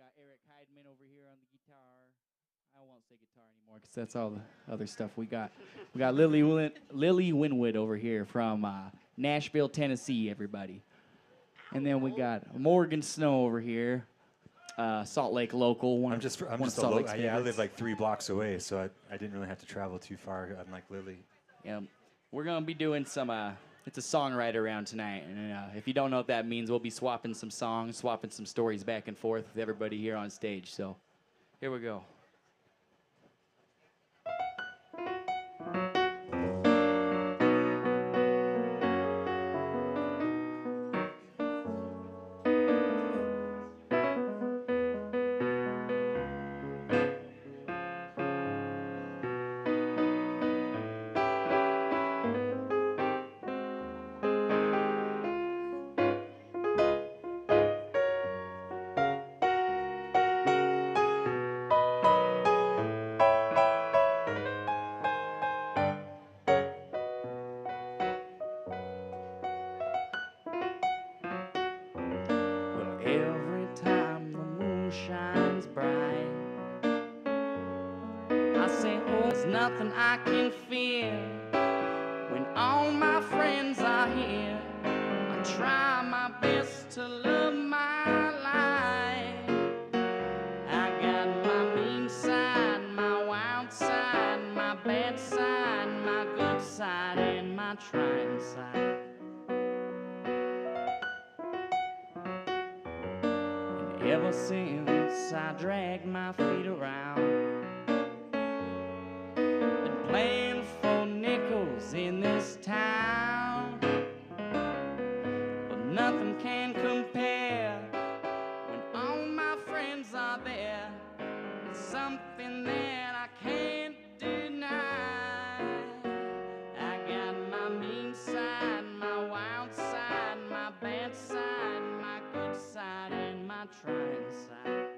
got Eric Heidman over here on the guitar. I won't say guitar anymore because that's all the other stuff we got. We got Lily Winwood over here from Nashville, Tennessee, everybody. And then we got Morgan Snow over here, Salt Lake local. I'm just Salt Lake's yeah, I live favorites. like 3 blocks away, so I didn't really have to travel too far, unlike Lily. Yeah, we're gonna be doing some. It's a songwriter round tonight, and if you don't know what that means, we'll be swapping some songs, swapping some stories back and forth with everybody here on stage. So, here we go. Well, every time the moon shines bright, I say, oh, there's nothing I can fear. When all my friends are here, I try my best to love my life. I got my mean side, my wild side, my bad side, my good side, and my trying side. And ever since I dragged my feet around, been playing for nickels in this town, but nothing can compare when all my friends are there. It's something that I can't deny. I got my mean side, my wild side, my bad side, my good side, and my trying side.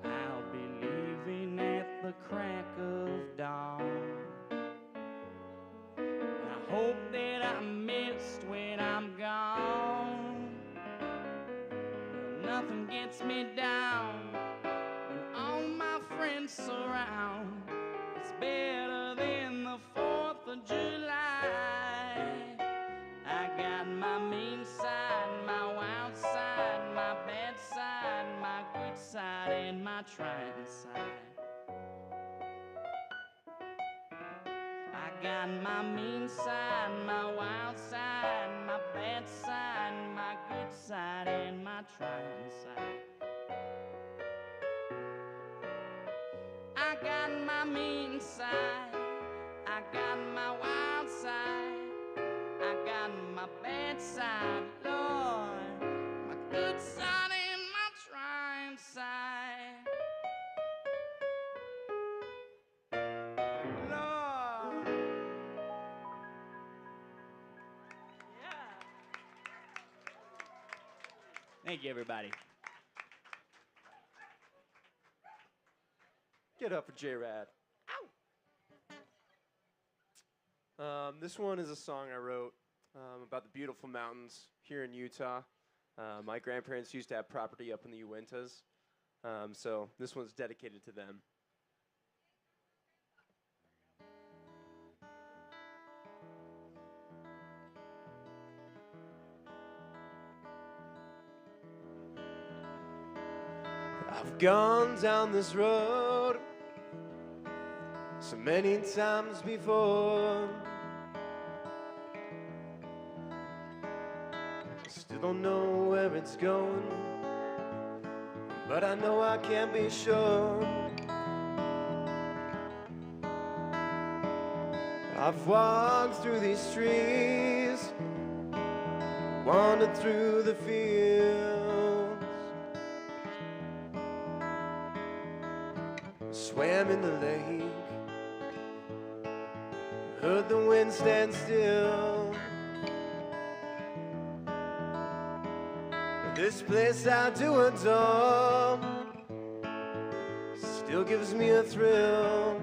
I'll be leaving at the crack of dawn. I hope that I'm missed when I'm gone. Nothing gets me down when all my friends surround. It's better than the 4th of July. I got my mean side, my wild side, my bad side, my good side, and my trying side. I got my mean side, my wild side, my bad side, my good side, and my trying side. I got my mean side, I got my wild side, I got my bad side, Lord, my good side, and my trying side. Lord. Thank you, everybody. Get up for J-Rad. This one is a song I wrote about the beautiful mountains here in Utah. My grandparents used to have property up in the Uintas, so this one's dedicated to them. I've gone down this road so many times before. Still don't know where it's going, but I know I can't be sure. I've walked through these trees, wandered through the fields, swam in the lake, heard the wind stand still. This place I do adore still gives me a thrill.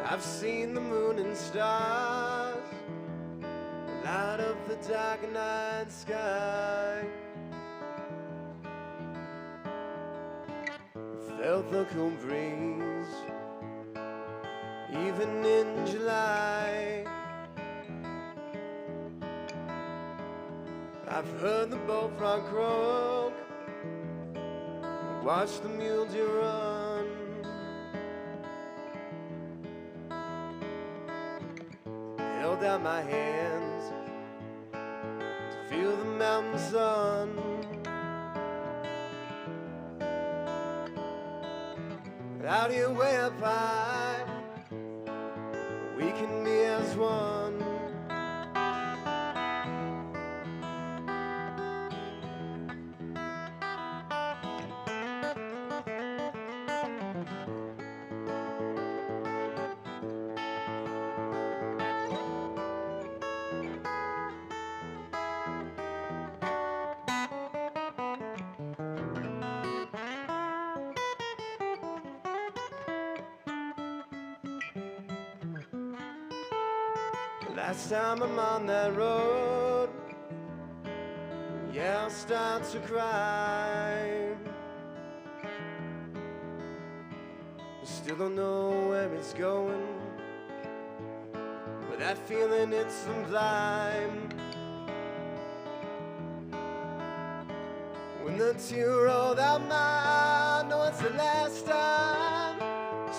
I've seen the moon and stars light up the dark night sky, felt the cool breeze even in July. I've heard the bullfrog croak, watched the mule deer run, held out my hands to feel the mountain sun. Out here way up high, we can be as one. Last time I'm on that road, yeah, I'll start to cry. Still don't know where it's going, but that feeling, it's sublime. When the tear rolled out my eye, I know it's the last time.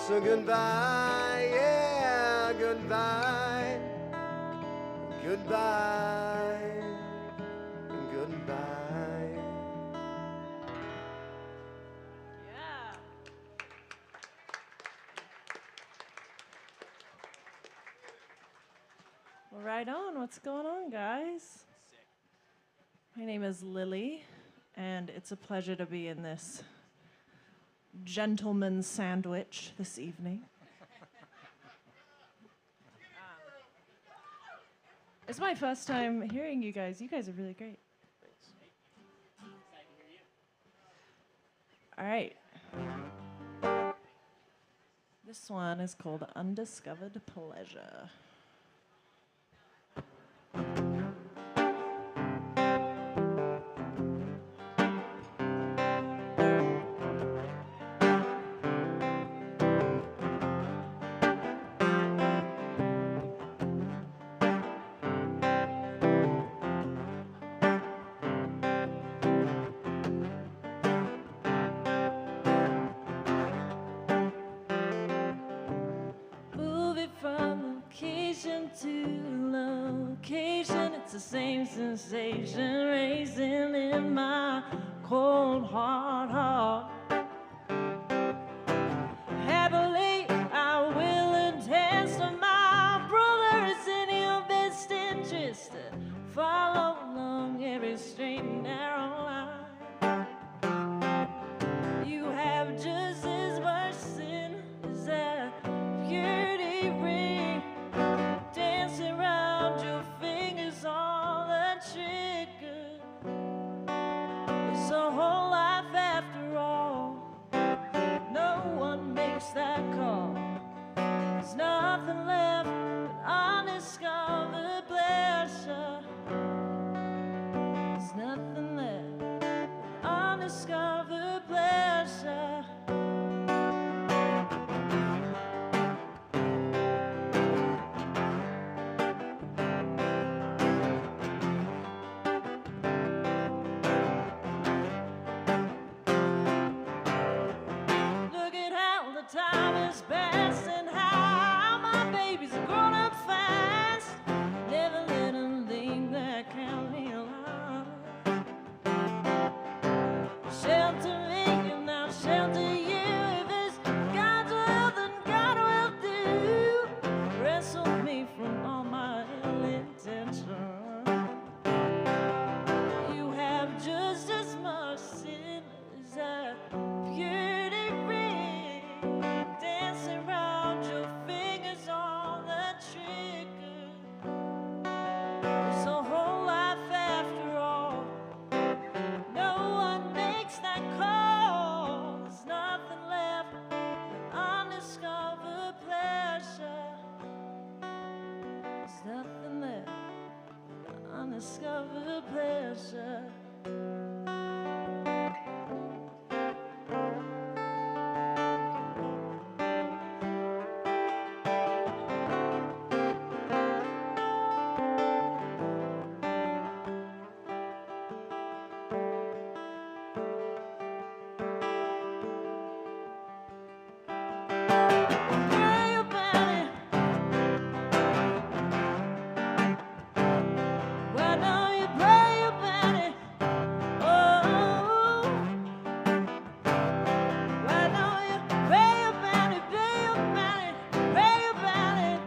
So goodbye, yeah, goodbye. Goodbye, goodbye. Yeah. Well, right on. What's going on, guys? My name is Lily, and it's a pleasure to be in this gentleman's sandwich this evening. It's my first time hearing you guys. You guys are really great. All right. This one is called Undiscovered Pleasure. The same sensation racing in my cold hard heart. Happily, I will attest to my brother. It's in your best interest to follow along every straight and narrow line. You have just as much sin as that beauty ring. Dancing around your fingers all the trigger. It's a whole life after all. No one makes that call. There's nothing left but undiscovered pleasure. There's nothing left. time is passing, how my baby's grown up fast. Never let them leave that county line. Shelter me and I'll shelter you. If it's God's will, then God will do. Wrestle me from all my ill intentions. You have just as much sin as a purity ring. Dancing around your fingers on the trigger. It's a whole life after all. No one makes that call. There's nothing left but undiscovered pleasure. There's nothing left but undiscovered pleasure. Pray about it. Why don't you pray about it? Oh, why don't you pray about it? Pray about it. Pray about it.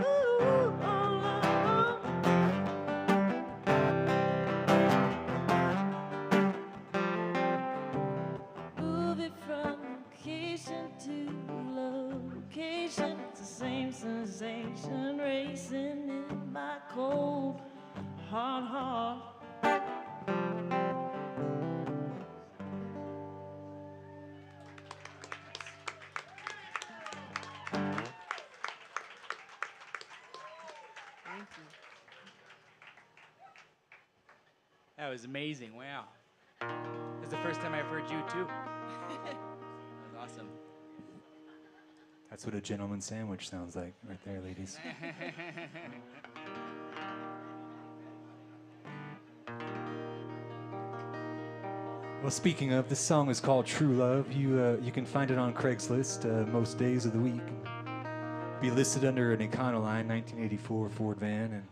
Ooh, oh, move it from location to location. It's the same sensation racing in my cold, hard heart. That was amazing. Wow. This is the first time I've heard you too. That was awesome. That's what a gentleman sandwich sounds like right there, ladies. Well, speaking of, this song is called True Love. You can find it on Craigslist most days of the week. Be listed under an Econoline 1984 Ford van, and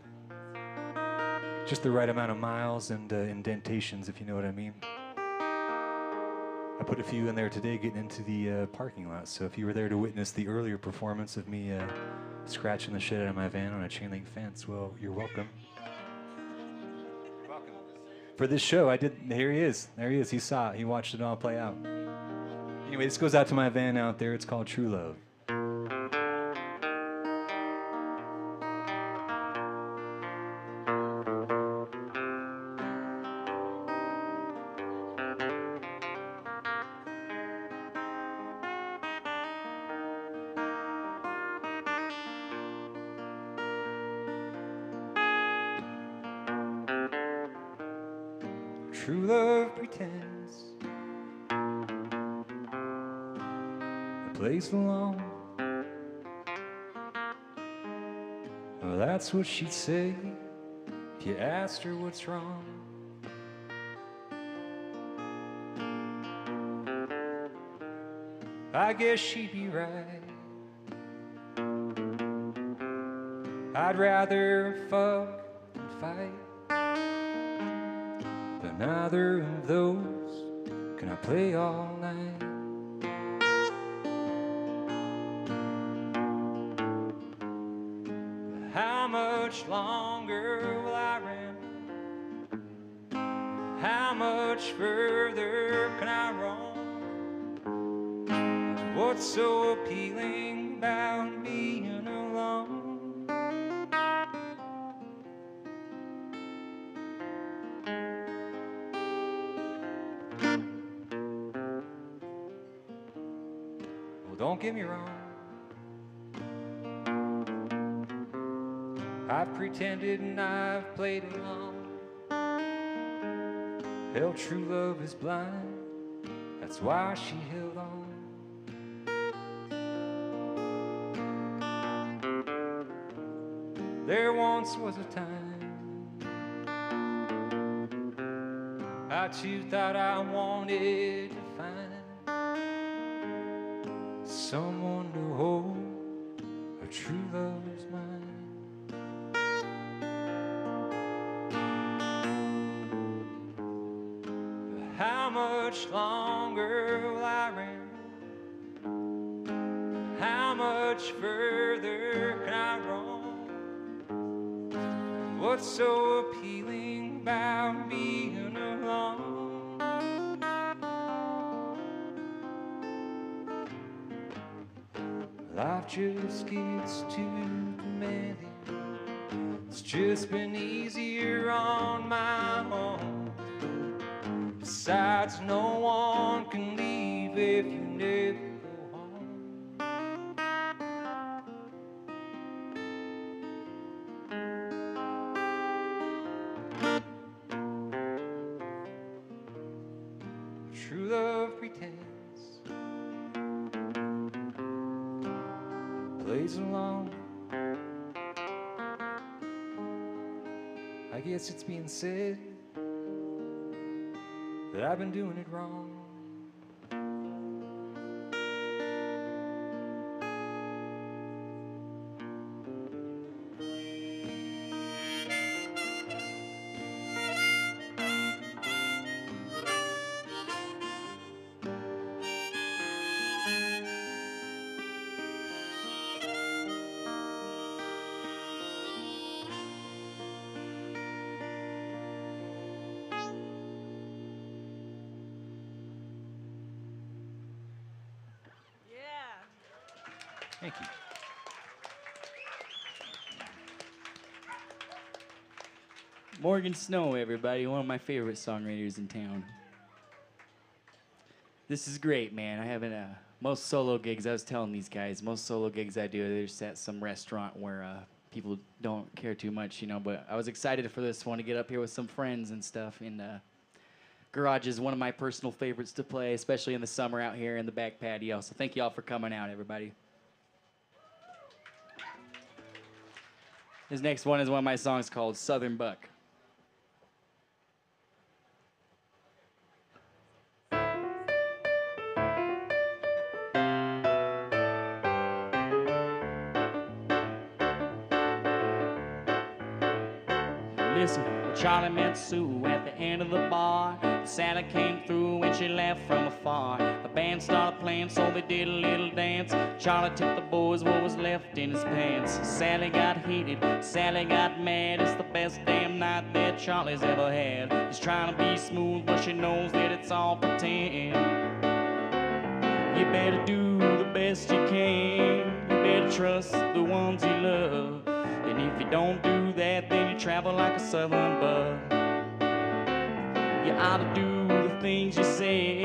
just the right amount of miles and indentations, if you know what I mean. I put a few in there today getting into the parking lot, so if you were there to witness the earlier performance of me scratching the shit out of my van on a chain link fence, well, you're welcome. Welcome. For this show, here he is. There he is. He saw it. He watched it all play out. Anyway, this goes out to my van out there. It's called True Love. True love pretends it plays along. Well, that's what she'd say if you asked her what's wrong. I guess she'd be right. I'd rather fuck than fight. But neither of those can I play all night. How much longer will I ramble? How much further can I roam? What's so appealing about being alone? Well, don't get me wrong, I've pretended and I've played along. Hell, true love is blind, that's why she held on. There once was a time I too thought I wanted to find someone to hold a true love's mine. How much longer will I ramble? How much further can I roam? What's so appealing about being alone? Life just gets too demanding. It's just been easier on my own. Besides, no one can leave if you never go home. True love pretends, plays along. I guess it's being said that I've been doing it wrong. Thank you. Morgan Snow, everybody, one of my favorite songwriters in town. This is great, man. I haven't, most solo gigs, I was telling these guys, most solo gigs I do, they're just at some restaurant where people don't care too much, you know, but I was excited for this one to get up here with some friends and stuff. And garage is one of my personal favorites to play, especially in the summer out here in the back patio. So thank you all for coming out, everybody. This next one is one of my songs called Southern Buck. Listen, Charlie met Sue at the end of the bar. Santa came through when she left from afar. The band started playing, so they did a little dance. Charlie took the boys what was left in his pants. Sally got heated, Sally got mad. It's the best damn night that Charlie's ever had. He's trying to be smooth, but she knows that it's all pretend. You better do the best you can. You better trust the ones you love. And if you don't do that, then you travel like a southern bug. You ought to do the things you say.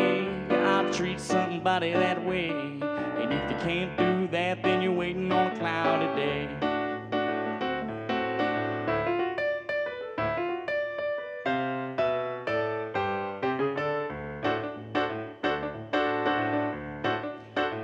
You ought to treat somebody that way. And if you can't do that, then you're waiting on a cloudy day.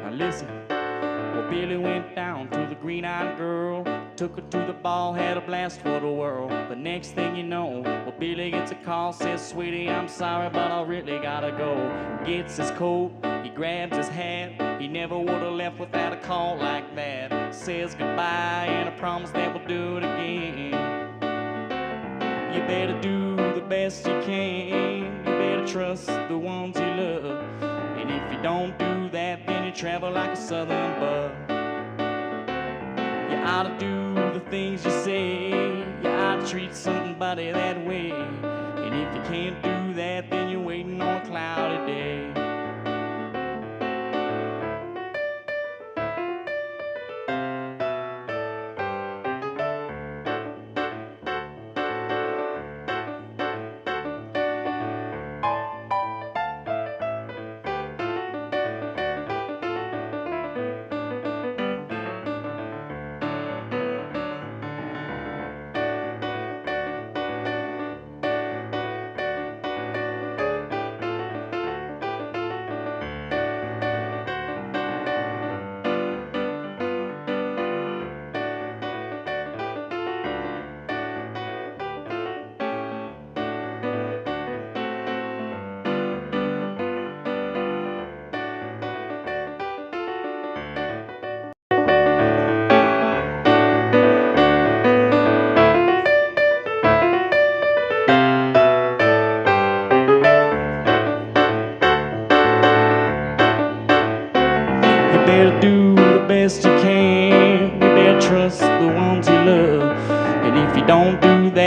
Now listen, well, Billy went down to the green-eyed girl. Took her to the ball, had a blast for the world. The next thing you know, well, Billy gets a call, says, sweetie, I'm sorry, but I really gotta go. Gets his coat, he grabs his hat. He never would have left without a call like that. Says goodbye and a promise that we'll do it again. You better do the best you can. You better trust the ones you love. And if you don't do that, then you travel like a southern bug. You ought to do the things you say. You ought to treat somebody that way. And if you can't do that, then you're waiting on a cloudy day.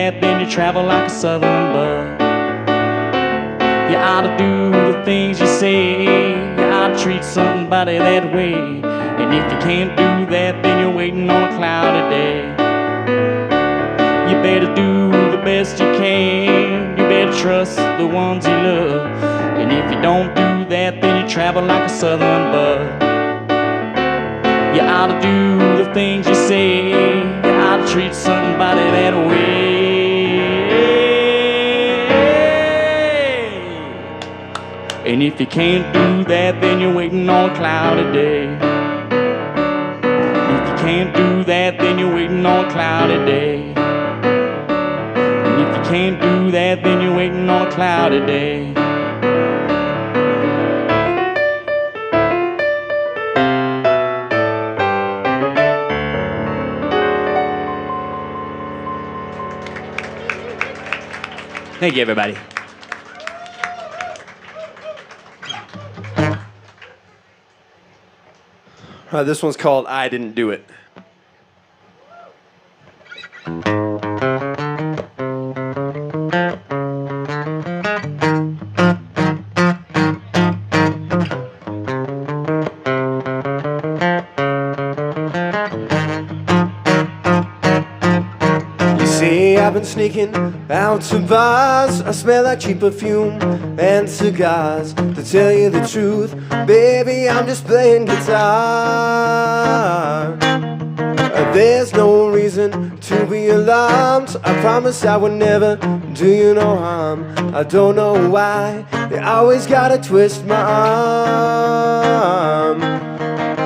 that, then you travel like a southern bud. You ought to do the things you say. You ought to treat somebody that way. And if you can't do that, then you're waiting on a cloudy day. You better do the best you can. You better trust the ones you love. And if you don't do that, then you travel like a southern bud. You ought to do the things you say. You ought to treat somebody that way. And if you can't do that, then you're waiting on a cloudy day. If you can't do that, then you're waiting on a cloudy day. And if you can't do that, then you're waiting on a cloudy day. Thank you, everybody. All right, this one's called I Didn't Do It. I've been sneaking out to bars. I smell like cheap perfume and cigars. To tell you the truth, baby, I'm just playing guitar. There's no reason to be alarmed. I promise I would never do you no harm. I don't know why they always gotta twist my arm.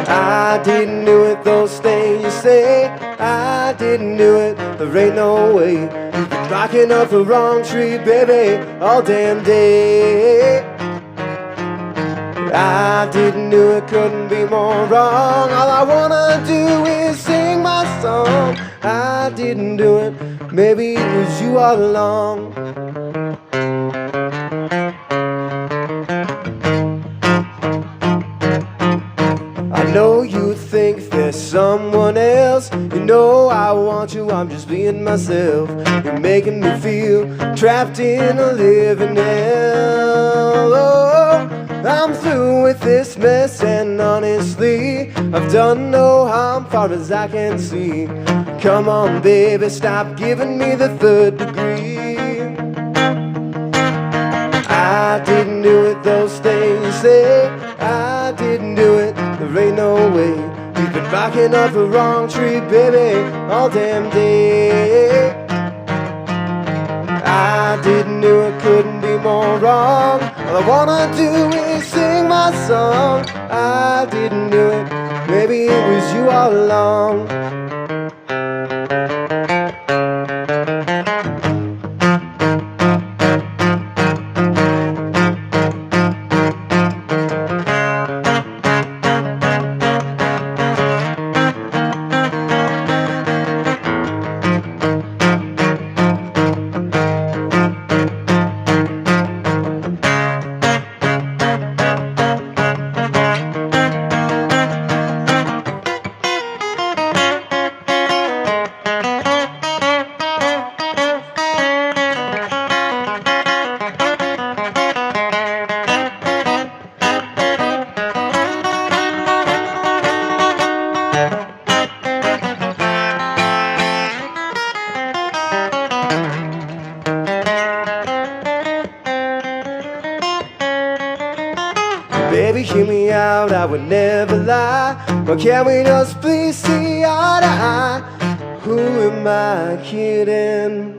I didn't do it, those things you say. I didn't do it, there ain't no way. You've been barking up the wrong tree, baby, all damn day. I didn't do it, couldn't be more wrong. All I wanna do is sing my song. I didn't do it, maybe it was you all along. I know you think there's someone else. You know I want you, I'm just being myself. You're making me feel trapped in a living hell. Oh, I'm through with this mess, and honestly, I've done no harm far as I can see. Come on, baby, stop giving me the third degree. I didn't do it, those things you say. I didn't do it, there ain't no way. You've been barking up the wrong tree, baby, all damn day. I didn't do it, couldn't be more wrong. All I wanna do is sing my song. I didn't do it, maybe it was you all along. Baby, hear me out, I would never lie. But can we just please see eye to eye? Who am I kidding?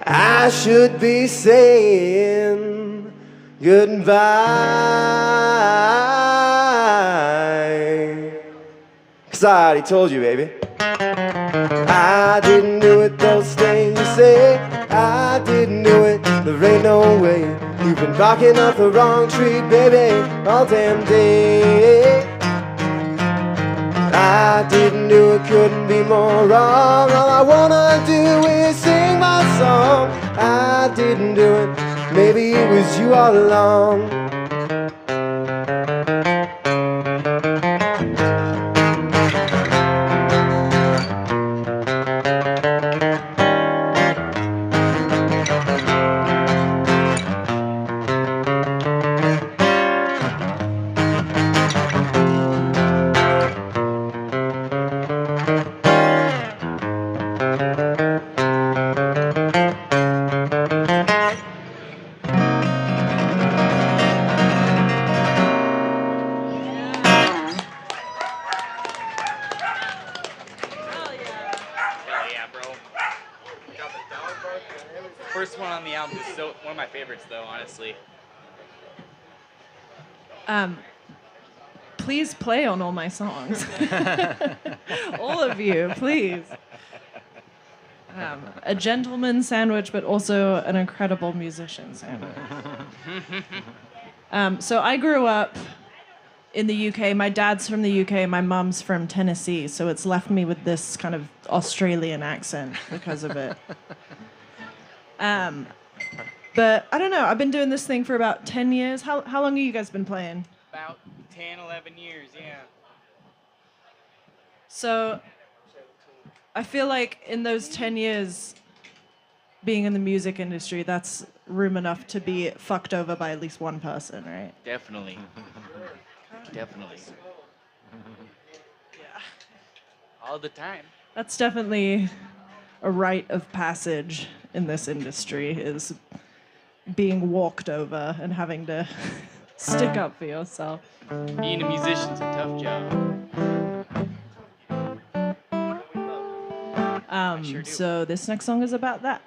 I should be saying goodbye. 'Cause I already told you, baby. I didn't do it, those things you say. I didn't do it, there ain't no way. You've been barking up the wrong tree, baby, all damn day. I didn't do it, couldn't be more wrong. All I wanna do is sing my song. I didn't do it, maybe it was you all along. First one on the album is one of my favorites, though, honestly. Please play on all my songs. All of you, please. A gentleman sandwich, but also an incredible musician sandwich. So I grew up in the UK. My dad's from the UK, my mum's from Tennessee, so it's left me with this kind of Australian accent because of it. But I don't know, I've been doing this thing for about 10 years. How long have you guys been playing? About 10, 11 years, yeah. So I feel like in those 10 years being in the music industry, that's room enough to be fucked over by at least one person, right? Definitely. Definitely. Yeah. All the time. That's definitely a rite of passage in this industry, is being walked over and having to stick up for yourself. Being a musician's a tough job. Sure do. So this next song is about that.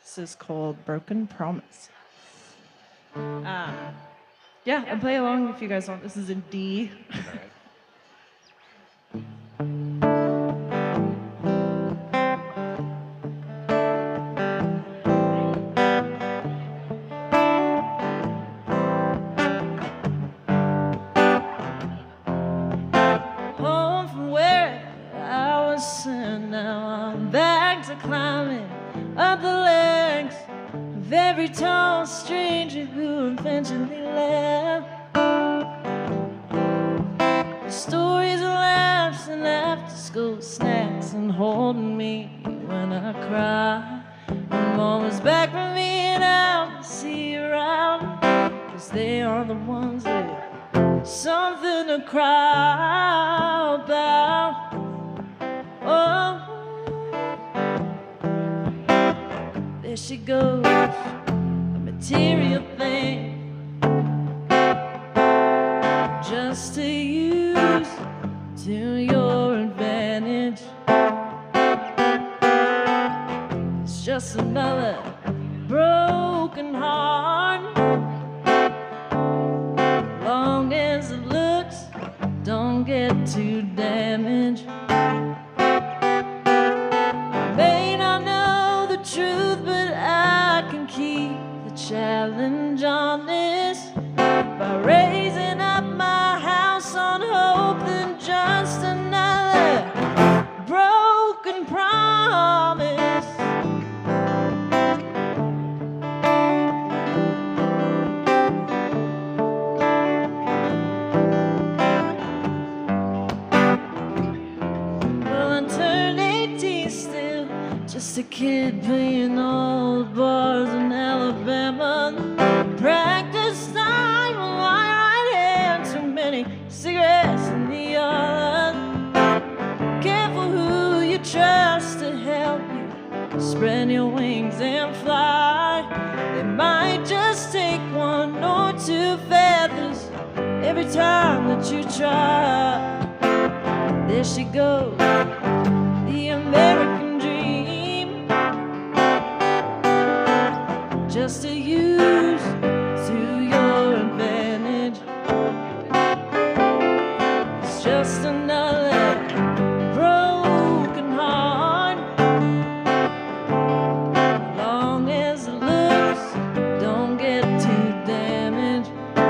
This is called Broken Promise. Yeah, and play along if you guys want. This is in D. Home from where I was sent, now I'm back to climbing up the legs of every tall stranger who eventually left. The stories of laughs and after school snacks and holding me when I cry. My mom was back from me and I'll see you around, 'cause they are the ones that something to cry about. Oh, there she goes, a material thing, just to use to your advantage. It's just another broken heart. Long as it looks, don't get too damaged. I may not know the truth, but I can keep the challenge honest by raising up my house on hope than just another broken promise. Well, I turned 18 still, just a kid playing old bars in Alabama. Practice time on my right hand, too many cigarettes in the other. Careful who you trust to help you spread your wings and fly. They might just take one or two feathers every time that you try. There she goes, the American dream, just to use to your advantage. It's just another broken heart. Long as it looks, don't get too damaged. I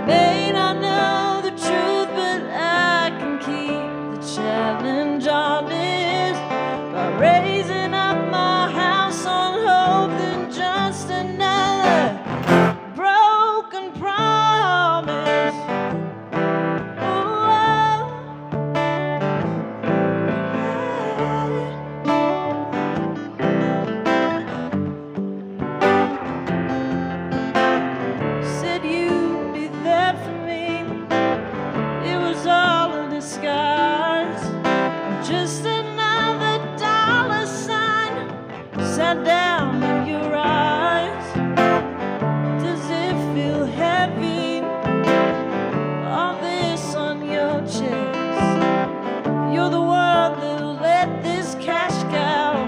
may not know the truth, but I can keep the challenge honest by raising up my house on hope than just another broken promise. Said you'd be there for me. It was all a disguise. I'm just another dollar sign sat down in your eyes. Does it feel heavy? All this on your chest. You're the one that let this cash cow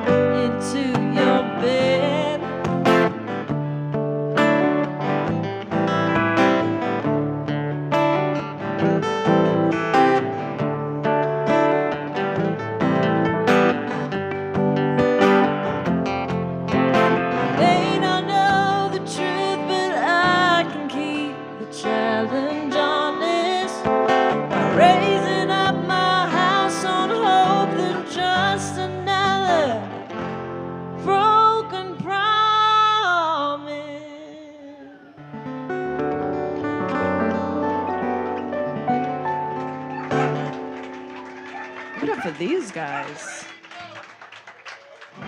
these guys.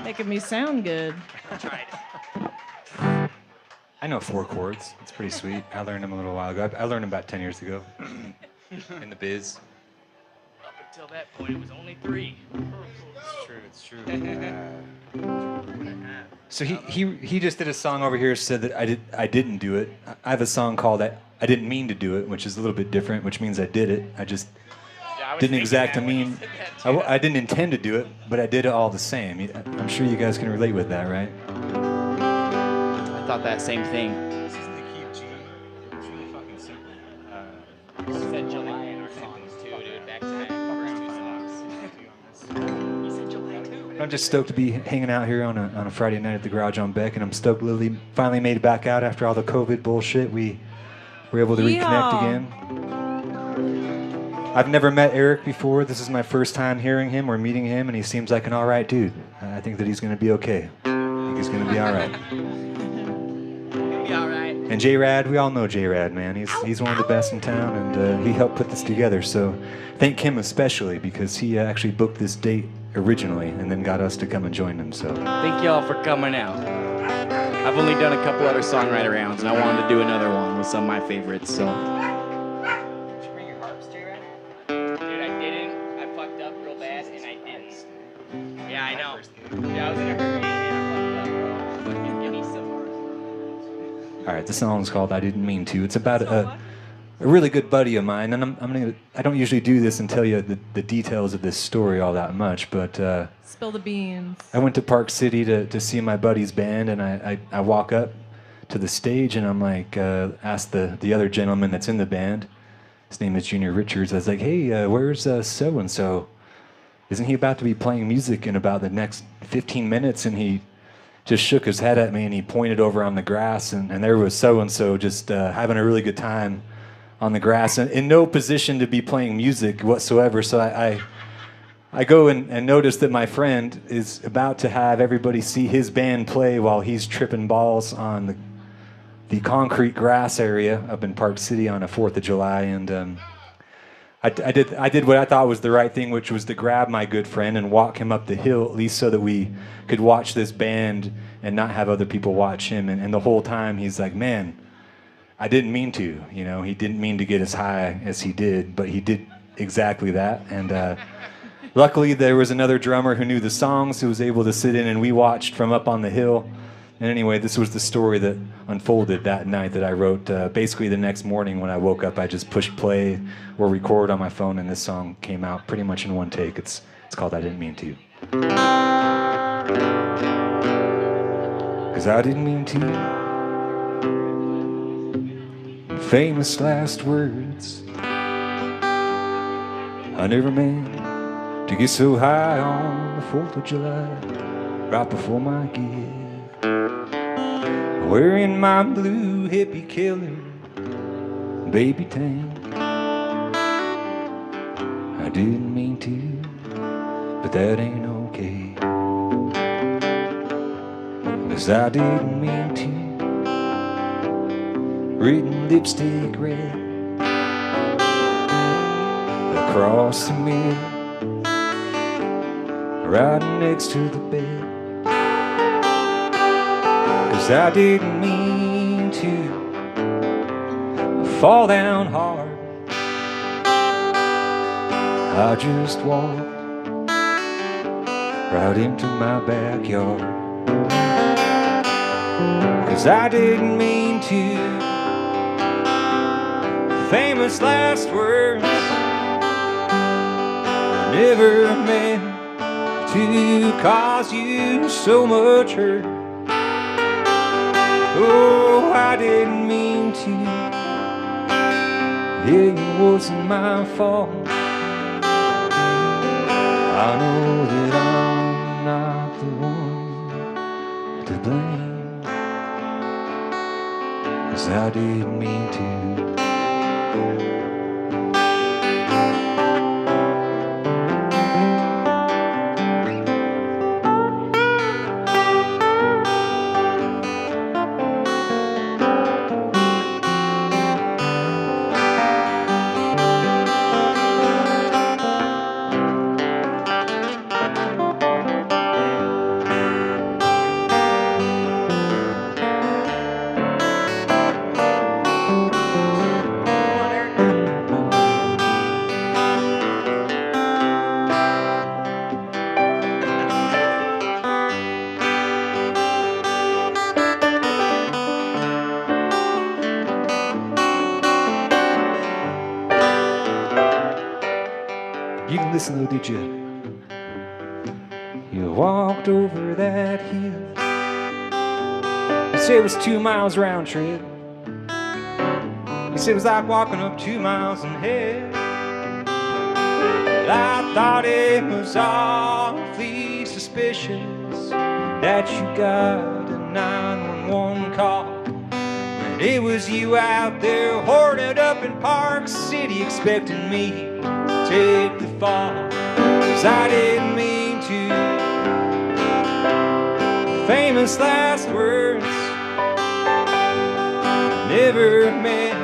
Making me sound good. I know 4 chords. It's pretty sweet. I learned them a little while ago. I learned them about 10 years ago in the biz. Up until that point, it was only 3. It's true. So he just did a song over here, said that I didn't do it. I have a song called I didn't mean to do it, which is a little bit different, which means I did it. I just didn't exactly mean. I didn't intend to do it, but I did it all the same. I'm sure you guys can relate with that, right? I thought that same thing. This is the key of G. It's really fucking simple. You said July in our songs too, dude. Back to back. You said July too. I'm just stoked to be hanging out here on a Friday night at the Garage on Beck, and I'm stoked Lily finally made it back out after all the COVID bullshit. We were able to reconnect again. I've never met Eric before. This is my first time hearing him or meeting him, and he seems like an all right dude. I think that he's going to be okay. I think he's going to be all right. He'll be all right. And J-Rad, we all know J-Rad, man. He's one of the best in town, and he helped put this together. So thank him especially, because he actually booked this date originally and then got us to come and join him. So Thank y'all for coming out. I've only done a couple other songwriter rounds, and I wanted to do another one with some of my favorites. So. Did you bring your harps, J-Rad? Dude, I didn't. I fucked up real bad, and I didn't. Yeah, I know. Yeah, I was in a hurricane, and I fucked up, bro. Fucking give me some more. all right, the song's called I Didn't Mean To. It's about a really good buddy of mine, and I don't usually do this and tell you the details of this story all that much, but Spill the beans. I went to Park City to see my buddy's band, and I walk up to the stage, and I'm like, ask the other gentleman that's in the band, his name is Junior Richards, I was like, hey, where's so-and-so? Isn't he about to be playing music in about the next 15 minutes? And he just shook his head at me, and he pointed over on the grass, and there was so-and-so just having a really good time on the grass, and in no position to be playing music whatsoever. So I go and notice that my friend is about to have everybody see his band play while he's tripping balls on the concrete grass area up in Park City on a 4th of July. And I did what I thought was the right thing, which was to grab my good friend and walk him up the hill, at least so that we could watch this band and not have other people watch him. And the whole time he's like, man, I didn't mean to, you know, he didn't mean to get as high as he did, but he did exactly that. And luckily there was another drummer who knew the songs who was able to sit in, and we watched from up on the hill. And anyway, this was the story that unfolded that night that I wrote. Basically the next morning when I woke up, I just pushed play or record on my phone, and this song came out pretty much in one take. It's called I Didn't Mean To. 'Cause I didn't mean to. Famous last words. I never meant to get so high on the 4th of July, right before my gig. Wearing my blue hippie killer baby tan. I didn't mean to, but that ain't okay. 'Cause I didn't mean to. Written lipstick red across the mirror, right next to the bed. 'Cause I didn't mean to fall down hard. I just walked right into my backyard. 'Cause I didn't mean to. Famous last words. I never meant to cause you so much hurt. Oh, I didn't mean to. Yeah, it wasn't my fault. I know that I'm not the one to blame. 'Cause I didn't mean to. listen though, did you? You walked over that hill. You said it was 2 miles round trip. You said it was like walking up 2 miles in hell. I thought it was awfully suspicious that you got a 911 call. And it was you out there hoarded up in Park City expecting me to take the fall. 'Cause I didn't mean to. Famous last words, never meant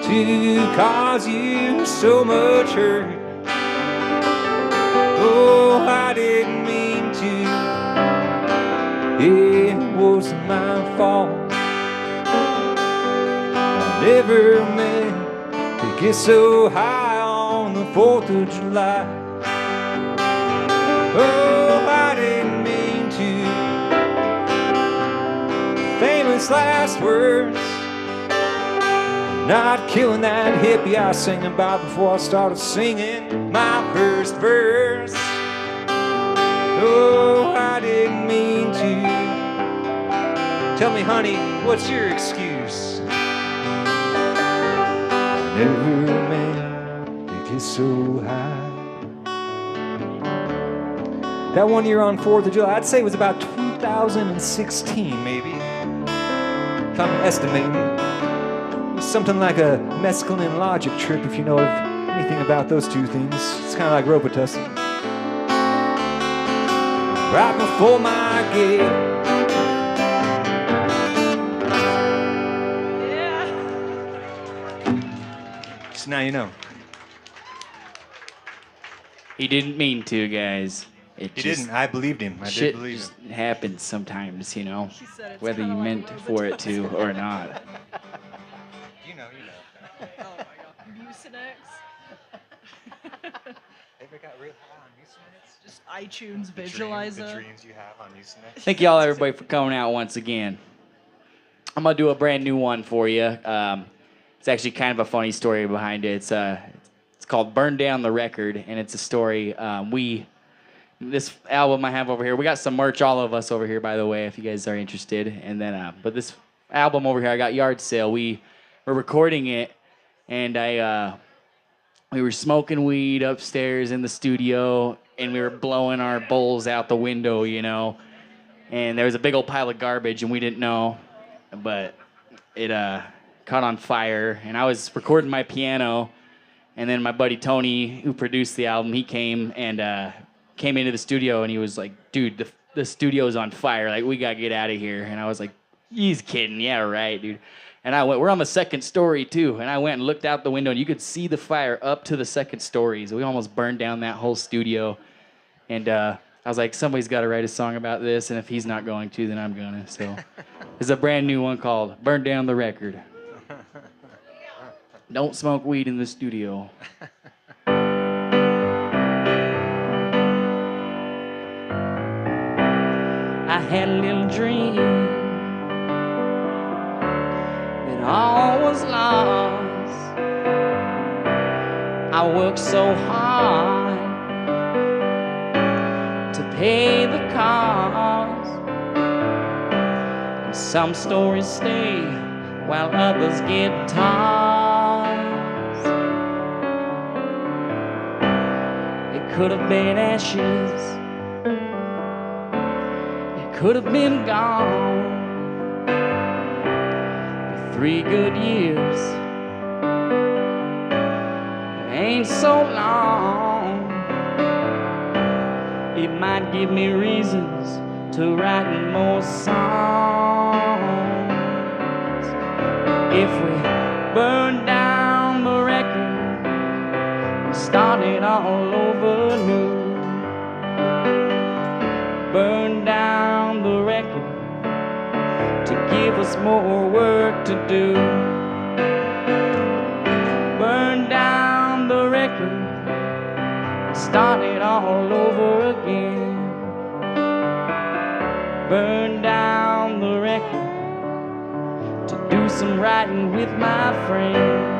to cause you so much hurt. Oh, I didn't mean to. It wasn't my fault. I never meant to get so high on the 4th of July. Oh, I didn't mean to. Famous last words, not killing that hippie I was singing about before I started singing my first verse. Oh, I didn't mean to. Tell me, honey, what's your excuse? I never meant to get so high. That one year on 4th of July, I'd say it was about 2016, maybe, if I'm estimating. Something like a mescaline logic trip, if you know of anything about those two things. It's kind of like Robitussin. Right before my gate. Yeah. So now you know. He didn't mean to, guys. It He just, didn't. I believed him. I shit did believe just him. happens sometimes, you know, She said it's whether you kinda like meant for it to Robitussin. or not. You know. Oh my god. Mucinex. Ever got real high on Mucinex? Just iTunes visualizer. The dreams you have on Mucinex? Thank y'all, everybody, for coming out once again. I'm gonna do a brand new one for you. It's actually kind of a funny story behind it. It's called "Burn Down the Record," and it's a story. This album I have over here. We got some merch, all of us over here, by the way, if you guys are interested. And then, but this album over here, I got yard sale. We were recording it, and we were smoking weed upstairs in the studio, and we were blowing our bowls out the window, you know. And there was a big old pile of garbage, and we didn't know, but it caught on fire. And I was recording my piano, and then my buddy Tony, who produced the album, he came into the studio, and he was like, "Dude, the studio's on fire. Like, we gotta get out of here." And I was like, "He's kidding. Yeah, right, dude." And I went, we're on the second story, too. And I went and looked out the window, and you could see the fire up to the second stories. We almost burned down that whole studio. And I was like, somebody's got to write a song about this, and if he's not going to, then I'm going to. So there's a brand new one called "Burn Down the Record." Don't smoke weed in the studio. I had a little dream that all was lost. I worked so hard to pay the cost. And some stories stay while others get tossed. It could have been ashes. Could have been gone for 3 good years. Ain't so long. It might give me reasons to write more songs. If we burn down the record, start it all over new. Burn down the record to give us more work to do. Burn down the record, start it all over again. Burn down the record to do some writing with my friends.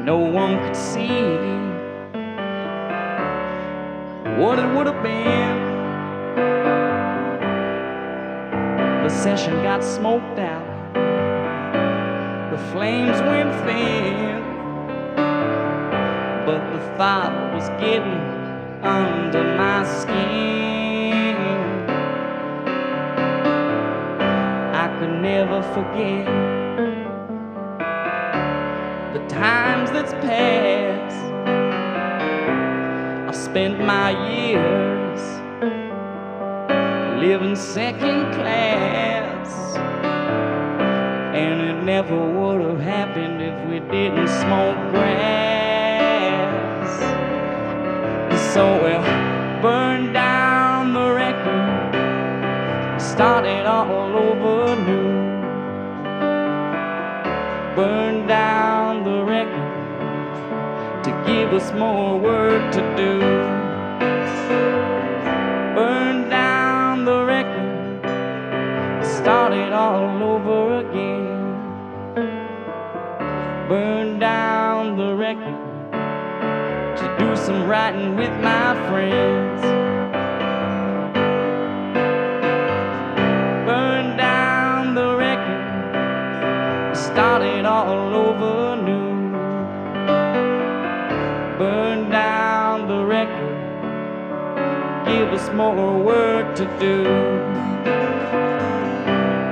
no one could see what it would have been. The session got smoked out, the flames went thin, but the thought was getting under my skin. I could never forget the times that's past. I've spent my years living second class, and it never would have happened if we didn't smoke grass. So we'll burn down the record, start it all over new. Burn down the record to give us more work to do. Burn down the record, start it all over again. Burn down the record to do some writing with my friends. Burn down the record, start it all over new. Burn down the record, give us more work to do.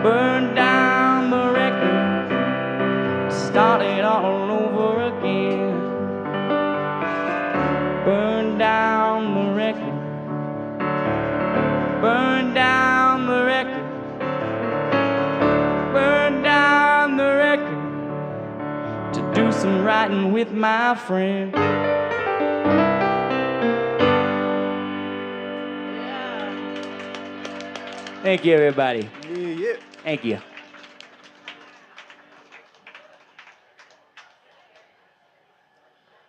Burn down the record, start it all over again. Burn down the record, burn down the record, burn down the record to do some writing with my friend. Thank you, everybody. Yeah. Thank you.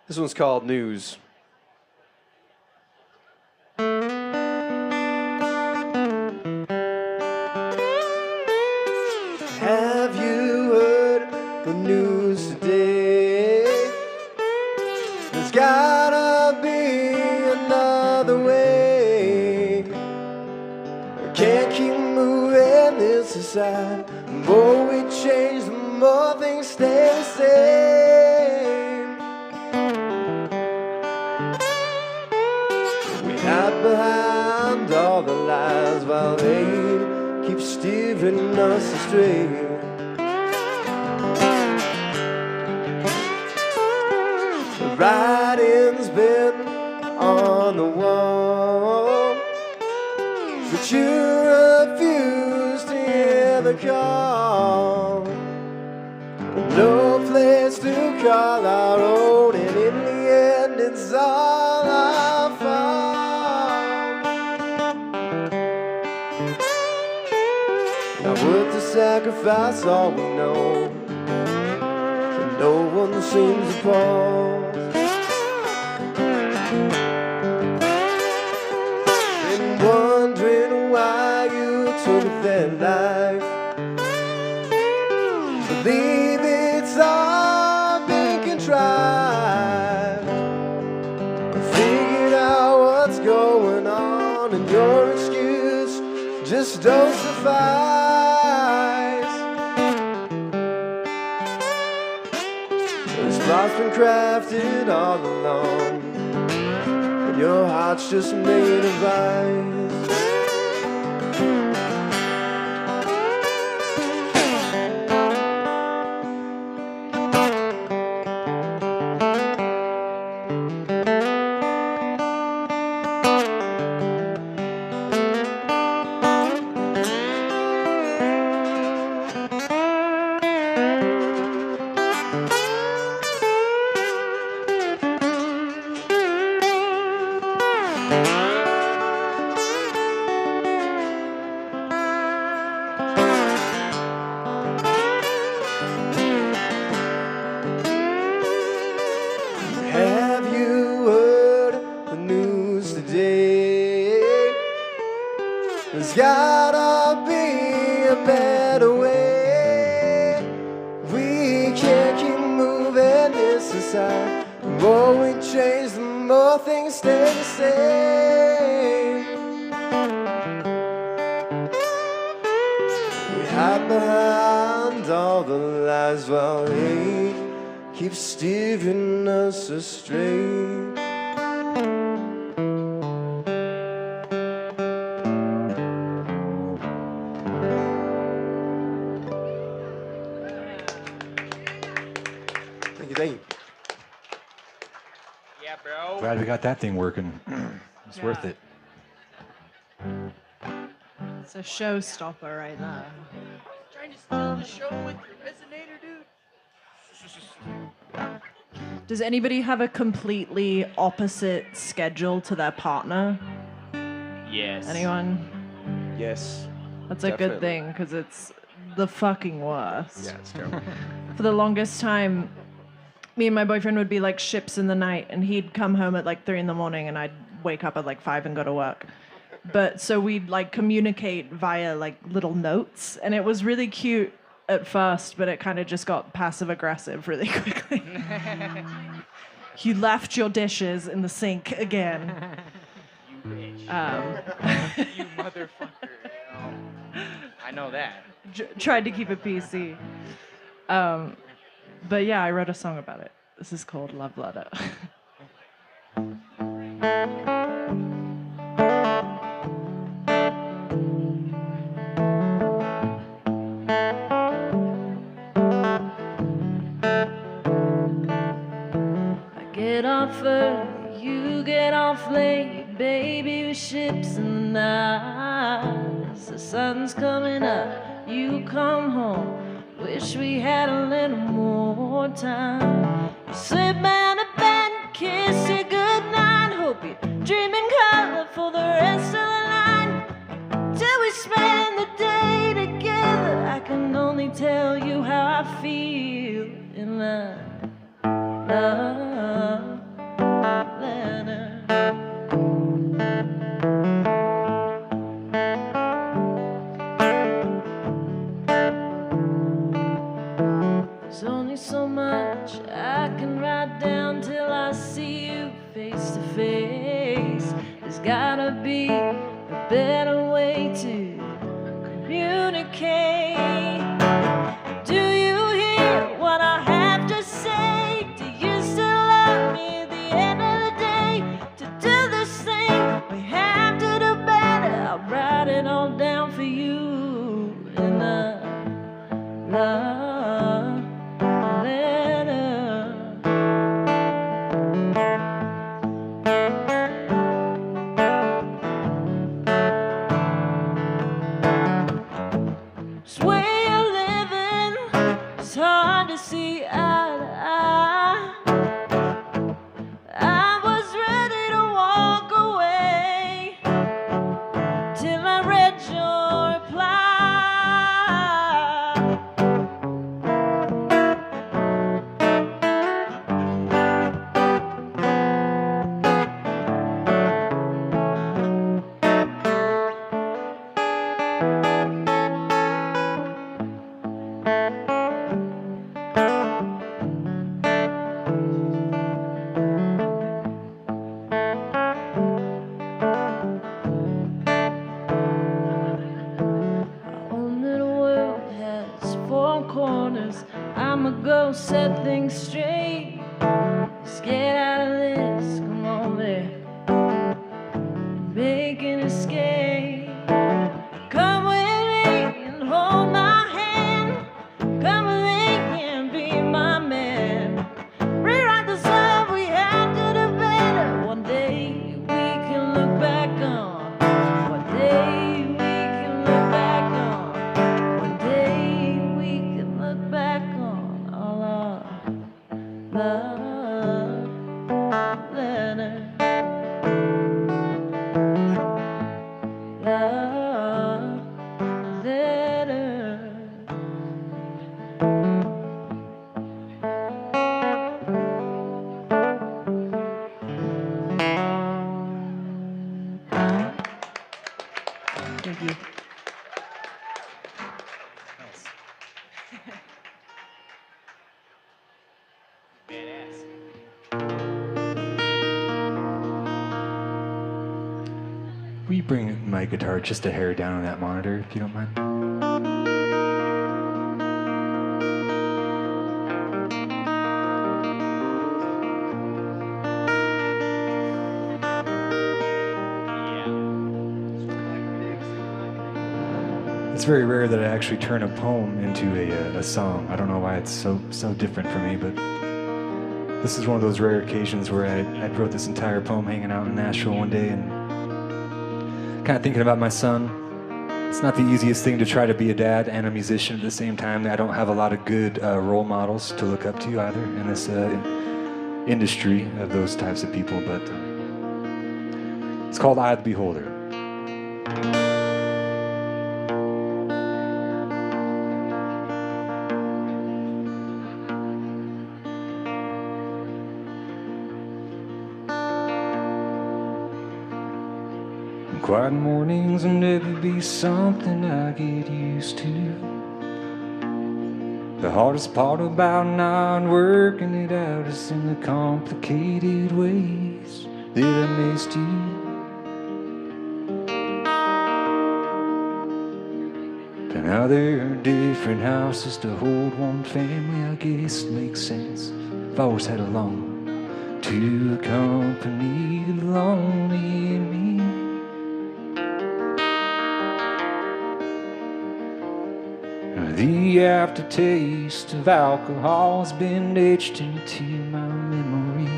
This one's called News. Have you heard the news today? There's gotta be another way. I can't keep moving this aside. The more we change, the more things stay the same. We hide behind all the lies while they keep steering us astray. The writing's been on the wall, but you refuse to hear the call. No place to call our own, and in the end it's all our fault. Now worth the sacrifice, all we know, and no one seems to pause. Been wondering why you took that life. Believe it's all been contrived. Figured out what's going on, and your excuse just don't suffice. This plot's been crafted all along, and your heart's just made of ice. Have you heard the news today? There's gotta be a better way. We can't keep moving this inside. The more we change, the more things stay the same. We hide behind all the lies while hate keeps steering us astray. Thank you. Yeah, bro. Glad we got that thing working. It's worth it. It's a showstopper right there. Trying to steal the show with your resonator, dude. Does anybody have a completely opposite schedule to their partner? Yes. Anyone? Yes. That's a good Definitely. thing, because it's the fucking worst. Yeah, it's terrible. For the longest time, me and my boyfriend would be like ships in the night, and he'd come home at like 3 a.m, and I'd wake up at like 5 and go to work. But so we'd like communicate via like little notes, and it was really cute at first, but it kind of just got passive aggressive really quickly. You left your dishes in the sink again. You bitch. You motherfucker. I know that. Tried to keep it PC. But yeah, I wrote a song about it. This is called Love Letter. I get off early, you get off late, baby, with ships in the night. As the sun's coming up, you come home. Wish we had a little more time. You slip down to bed, kiss you goodnight. Hope you dream in color for the rest of the night. Till we spend the day together, I can only tell you how I feel in love letter. There's only so much I can write down till I see you face to face. There's gotta be a better way to communicate. Do you hear what I have to say? Do you still love me at the end of the day? To do this thing, we have to do better. I'll write it all down for you in a love letter. This way of living, it's hard to see eye to eye. I was ready to walk away till I read your reply. Our own little world has 4 corners. I'ma go set things straight. Let's get out of this, come on there. Make an escape. Come with me and hold my hand. Come with me and be my man. Rewrite the love we have to do better. One day we can look back on. One day we can look back on. One day we can look back on all our love letter. Love letter. Thank you. Badass. Will you bring my guitar just a hair down on that monitor, if you don't mind? It's very rare that I actually turn a poem into a song. I don't know why it's so different for me, but this is one of those rare occasions where I wrote this entire poem hanging out in Nashville one day and kind of thinking about my son. It's not the easiest thing to try to be a dad and a musician at the same time. I don't have a lot of good role models to look up to either in this industry of those types of people, but it's called Eye of the Beholder. Quiet mornings will never be something I get used to. The hardest part about not working it out is in the complicated ways that I missed you. But now there are different houses to hold one family. I guess it makes sense. I've always had a longing to accompany the lonely in me. The aftertaste of alcohol has been etched into my memory.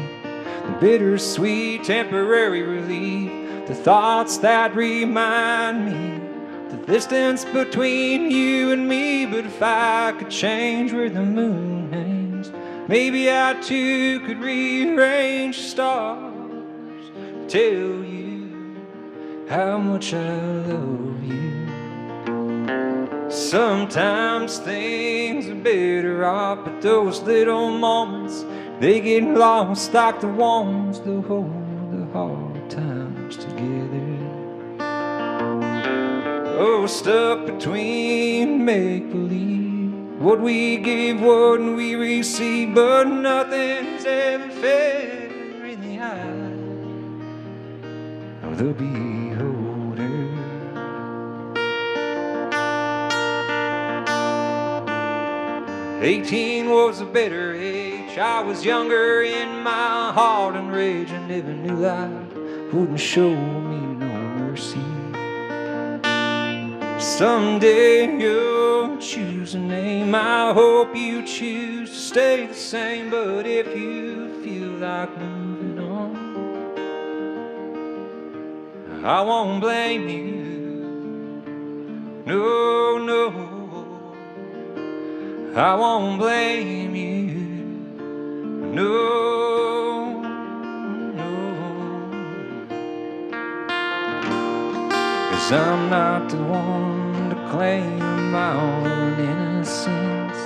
The bittersweet temporary relief, the thoughts that remind me the distance between you and me. But if I could change where the moon hangs, maybe I too could rearrange the stars to tell you how much I love you. Sometimes things are better off, but those little moments, they get lost like the ones that hold the hard times together. Oh, stuck between make-believe, what we give, what we receive, but nothing's ever fair in the eye of the beholder. 18 was a better age. I was younger in my heart and rage. I never knew life wouldn't show me no mercy. Someday you'll choose a name. I hope you choose to stay the same. But if you feel like moving on, I won't blame you. No, no, I won't blame you, no, no. 'Cause I'm not the one to claim my own innocence,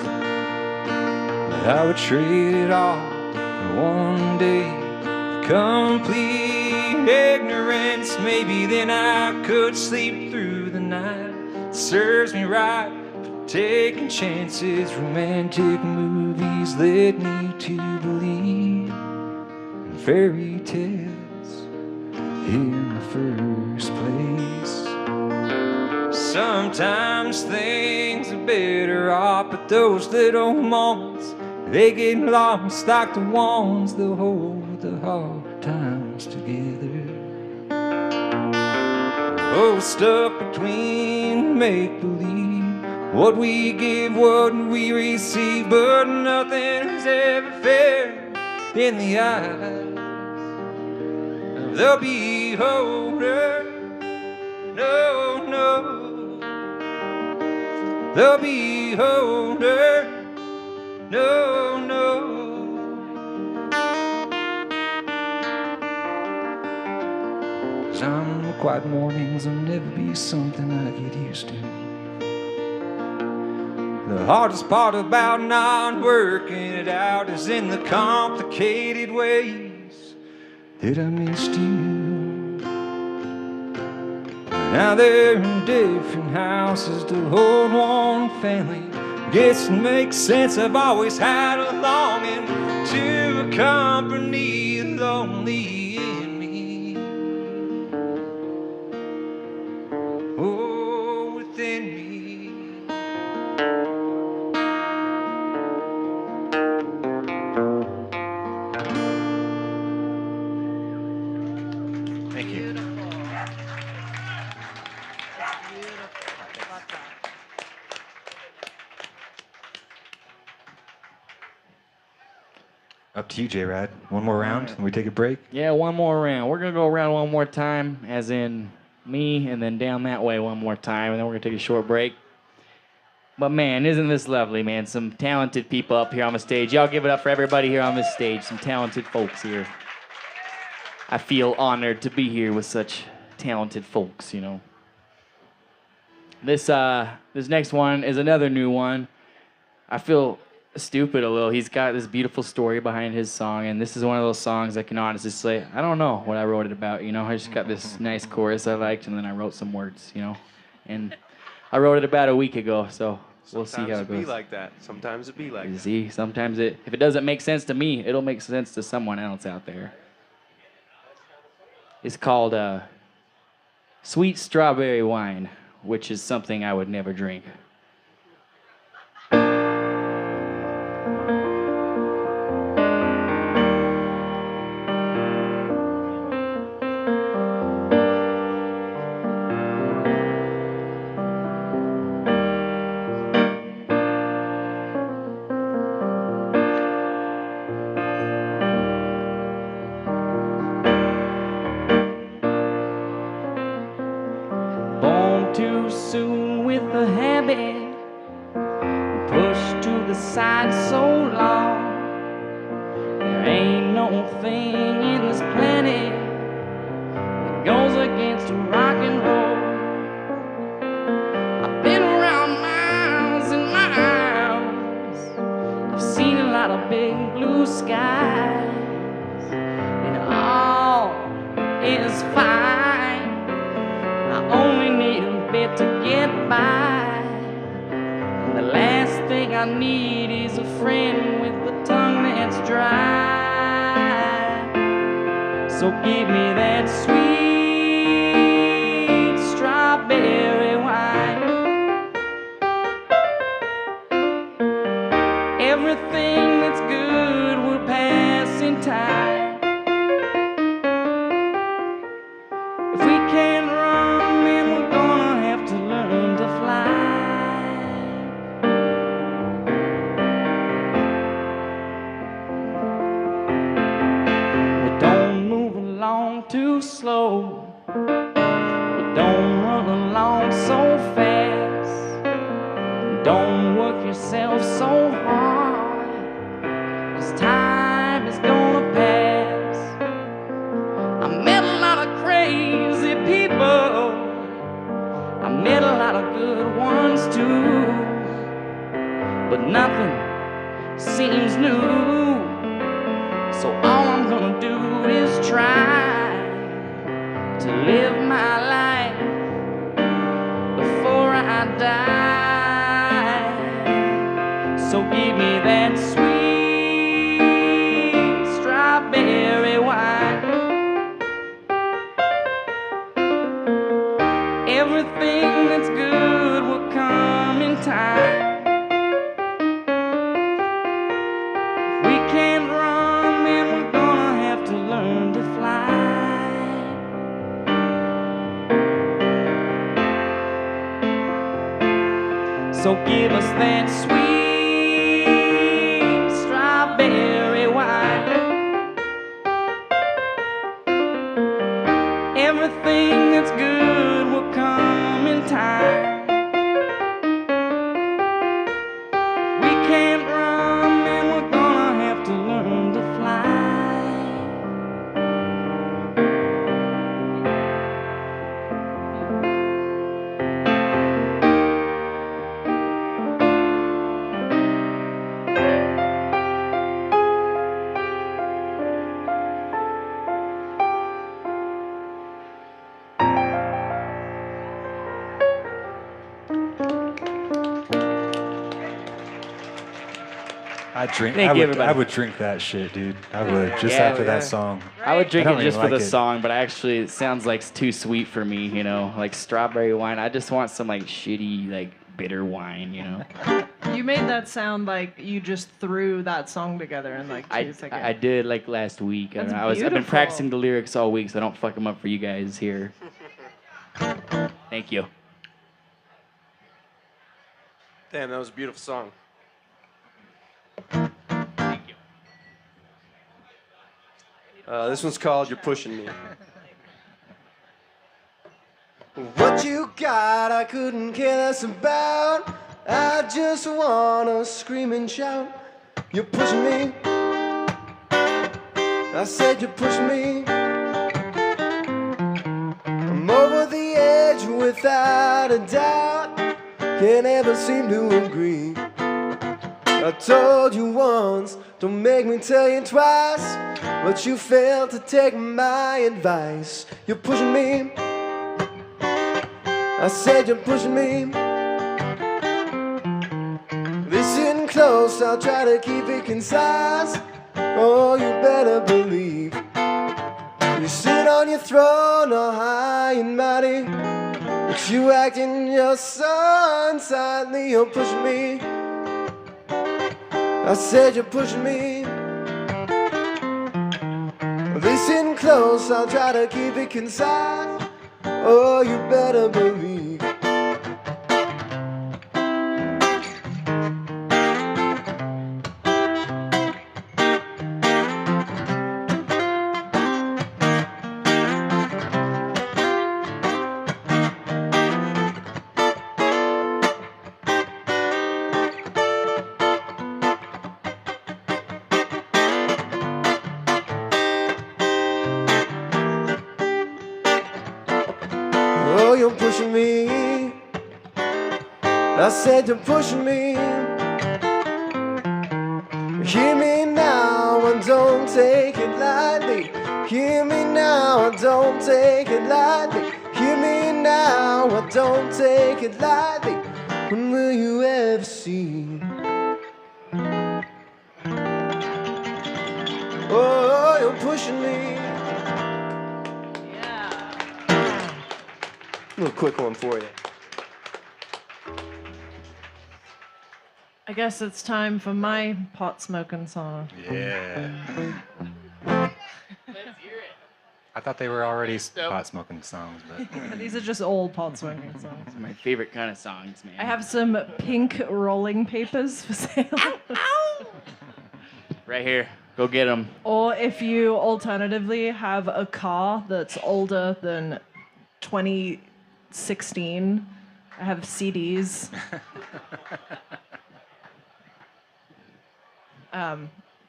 but I would trade it all for one day of complete ignorance. Maybe then I could sleep through the night. It serves me right. Taking chances, romantic movies led me to believe in fairy tales in the first place. Sometimes things are better off, but those little moments, they get lost like the ones that hold the hard times together. Oh, stuck between make-believe, what we give, what we receive, but nothing's ever fair in the eyes of the beholder. No, no, the beholder. No, no. 'Cause I'm quiet mornings will never be something I get used to. The hardest part about not working it out is in the complicated ways that I missed you. Now they're in different houses to hold one family. Guess it makes sense. I've always had a longing to accompany the lonely in me. Thank you. Beautiful. That's beautiful. I love that. Up to you, J-Rad. One more round, and we take a break. Yeah, one more round. We're gonna go around one more time, as in me, and then down that way one more time, and then we're gonna take a short break. But man, isn't this lovely, man? Some talented people up here on the stage. Y'all give it up for everybody here on this stage. Some talented folks here. I feel honored to be here with such talented folks, you know. This next one is another new one. I feel stupid a little. He's got this beautiful story behind his song, and this is one of those songs I can honestly say, I don't know what I wrote it about, you know. I just got this nice chorus I liked, and then I wrote some words, you know. And I wrote it about a week ago, so we'll see how it goes. Sometimes it be like that. Sometimes it be like You that. see, sometimes if it doesn't make sense to me, it'll make sense to someone else out there. It's called Sweet Strawberry Wine, which is something I would never drink. Born too soon with a habit, pushed to the side so long. There ain't no thing in this planet that goes against rock and roll. I've been around miles and miles. I've seen a lot of big blue skies, and all is fine. I only need a bit to get by. And the last thing I need is a friend with a tongue that's dry. So give me that sweet strawberry wine. Everything that's good will pass in time. If we can't run, then we're gonna have to learn to fly. We don't move along too slow. We don't run along so fast. Don't work yourself so hard, 'cause time is gonna pass. I met a lot of crazy people. I met a lot of good ones too. But nothing seems new. So all I'm gonna do is try to live my life before I die. So give me that sweet strawberry wine. Everything that's good will come in time. If we can't run, then we're gonna have to learn to fly. So give us that sweet strawberry wine. Everything that's good will come in time. We can't run, and we're gonna have to learn to fly. Thank you, everybody. I would drink that shit, dude. I would, just Yeah, after yeah. that song. I would drink I it don't just even for the like it. song, but actually it sounds like it's too sweet for me, you know, like strawberry wine. I just want some like shitty, like bitter wine, you know. You made that sound like you just threw that song together in like 2 seconds. I did like last week. That's I've been beautiful. practicing the lyrics all week, so I don't fuck them up for you guys here. Thank you. Damn, that was a beautiful song. Thank you. This one's called "You're Pushing Me." What you got, I couldn't care less about. I just wanna scream and shout. You're pushing me. I said you're pushing me. I'm over the edge without a doubt. Can't ever seem to agree. I told you once, don't make me tell you twice. But you failed to take my advice. You're pushing me. I said you're pushing me. Listen close, I'll try to keep it concise. Oh, you better believe. You sit on your throne all high and mighty, but you acting your so unsightly. You're pushing me. I said you're pushing me. Listen close, I'll try to keep it concise. Oh, you better believe. Oh, you're pushing me. I said you're pushing me. Hear me now and don't take it lightly. Hear me now and don't take it lightly. Hear me now and don't take it lightly. When will you ever see? Oh, you're pushing me. A little quick one for you. I guess it's time for my pot smoking song. Yeah. I thought they were already pot smoking songs, but These are just old pot smoking songs. These are my favorite kind of songs, man. I have some pink rolling papers for sale. Right here. Go get them. Or if you alternatively have a car that's older than 2016, I have CDs.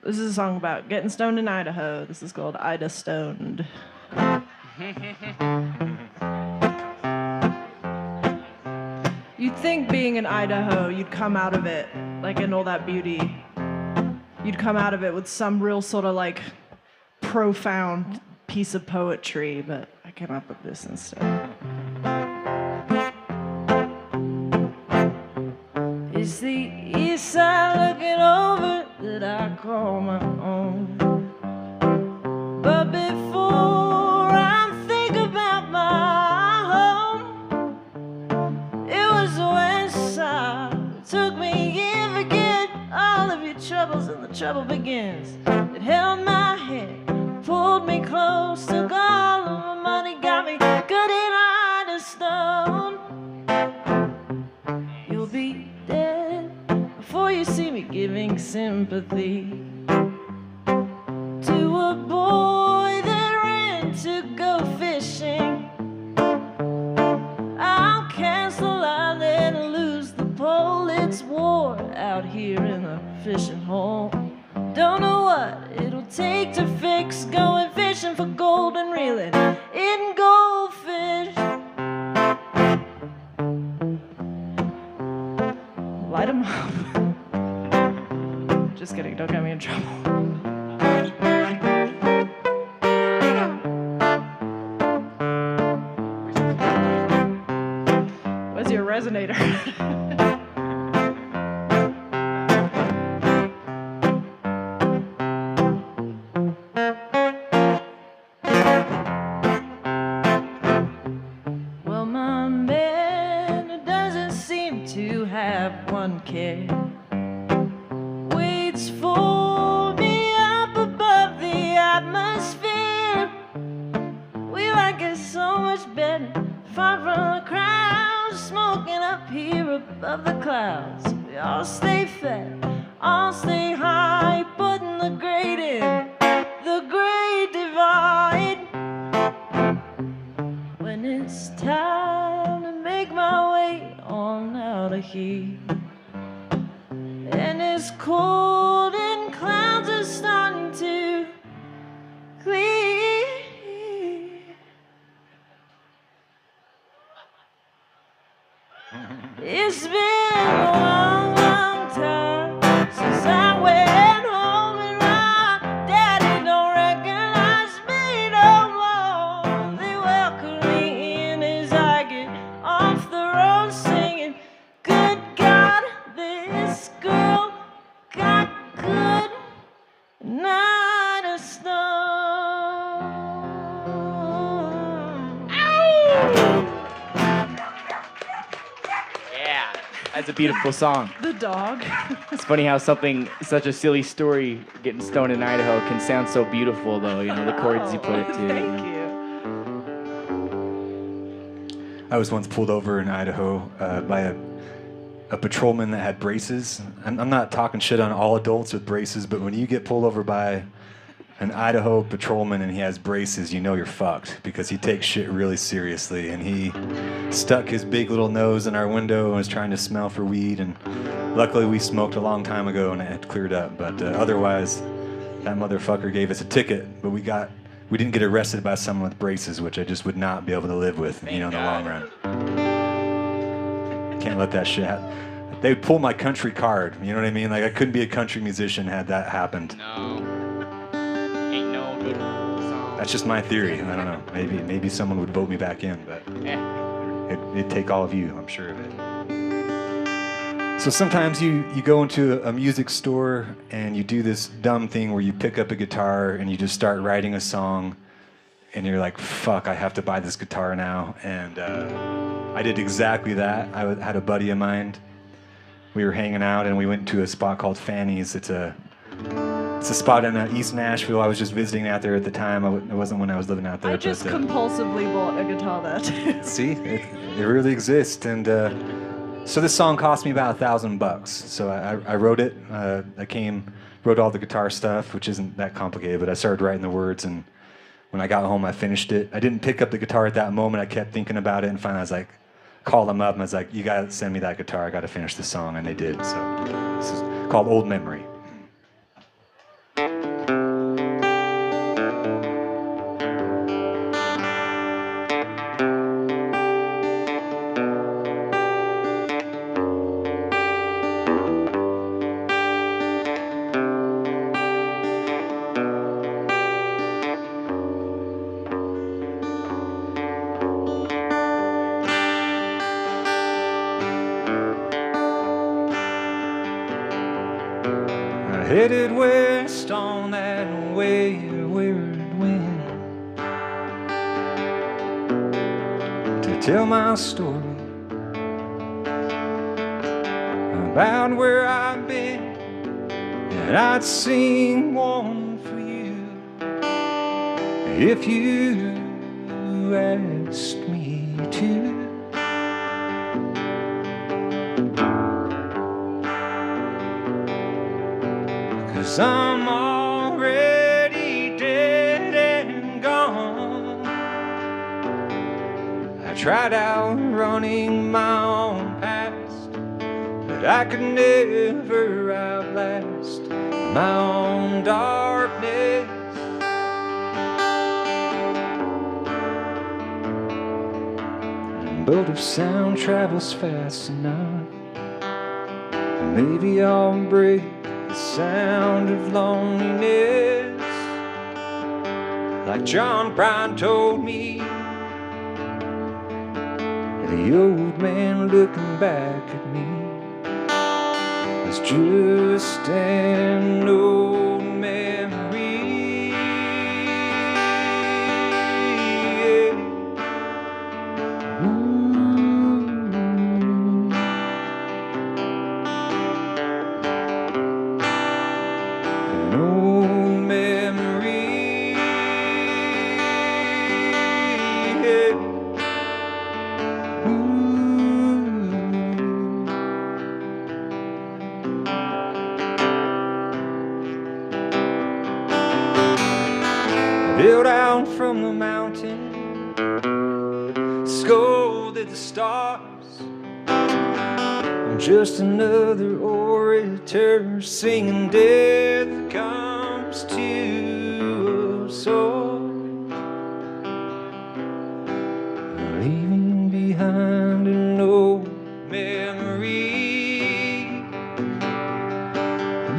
This is a song about getting stoned in Idaho. This is called Ida Stoned. You'd think being in Idaho, you'd come out of it, like in all that beauty, you'd come out of it with some real sort of like profound piece of poetry, but I came up with this instead. It's the east side looking over that I call my own. But before I think about my home, it was the west side. It took me in, forget all of your troubles, and the trouble begins. It held my hand, pulled me close, took all of my money, got me good in Ida Stone. You'll be dead before you see me giving sympathy to a boy that ran to go fishing. I'll cast the line and lose the pole. It's war out here in the fishing hole. Don't know what it'll take to fix going fishing for gold and reeling in goldfish. Light 'em up. Just kidding, don't get me in trouble. Where's your resonator? Well, my man doesn't seem to have one care. much better. Far from the crowd, smoking up here above the clouds. We all stay fat, all stay high, putting the great in the great divide. When it's time to make my way on out of here, and it's cold and clouds are starting to clear. It's been a long, long time since I went home, and my daddy don't recognize me no more. They welcome me in as I get off the road singing, good God, this girl got good night of snow. Yeah, that's a beautiful song. The dog. It's funny how something, such a silly story, getting stoned in Idaho, can sound so beautiful, though, you know, the chords you put it to. Thank you. I was once pulled over in Idaho by a patrolman that had braces. I'm not talking shit on all adults with braces, but when you get pulled over by an Idaho patrolman and he has braces, you know you're fucked, because he takes shit really seriously. And he stuck his big little nose in our window and was trying to smell for weed. And luckily we smoked a long time ago and it had cleared up. But otherwise, that motherfucker gave us a ticket. But we didn't get arrested by someone with braces, which I just would not be able to live with, you know, in the long run. Can't let that shit happen. They would pull my country card, you know what I mean? Like, I couldn't be a country musician had that happened. No. Ain't no good song. That's just my theory. I don't know. Maybe someone would vote me back in, but it'd take all of you, I'm sure of it. So sometimes you go into a music store and you do this dumb thing where you pick up a guitar and you just start writing a song, and you're like, fuck, I have to buy this guitar now. And I did exactly that. I had a buddy of mine. We were hanging out and we went to a spot called Fanny's. It's a spot in East Nashville. I was just visiting out there at the time. It wasn't when I was living out there. I just compulsively bought a guitar there too. See, it really exists. And so this song cost me about $1,000. So I wrote it. Wrote all the guitar stuff, which isn't that complicated, but I started writing the words, and when I got home, I finished it. I didn't pick up the guitar at that moment. I kept thinking about it, and finally I was like, called them up, and I was like, you gotta send me that guitar. I gotta finish the song, and they did. So this is called Old Memory. Headed west on that wayward wind to tell my story about where I've been, and I'd sing one for you if you asked me to. 'Cause I'm already dead and gone. I tried outrunning my own past, but I could never outlast my own darkness. But if sound travels fast enough, maybe I'll break the sound of loneliness, like John Prine told me, the old man looking back at me was just an old memory. An old memory. from the mountain, scolded the stars. I'm just another orator singing death comes to us all, leaving behind an old memory.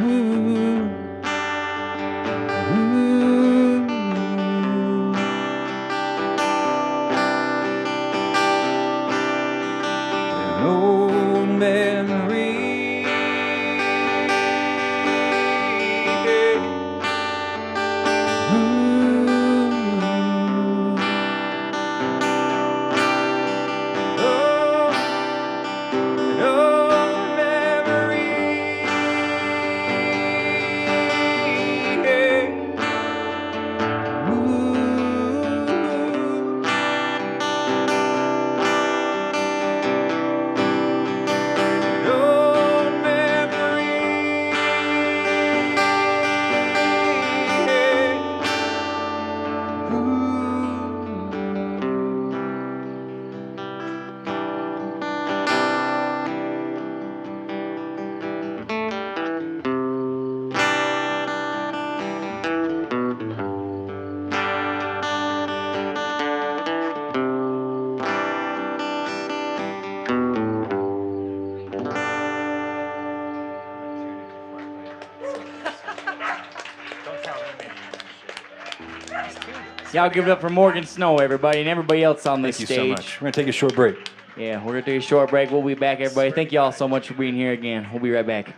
Ooh. Ooh. An old memory. Y'all give it up for Morgan Snow, everybody, and everybody else on this Thank stage. you so much. We're going to take a short break. Yeah, we're going to take a short break. We'll be back, everybody. Thank you all so much for being here again. We'll be right back.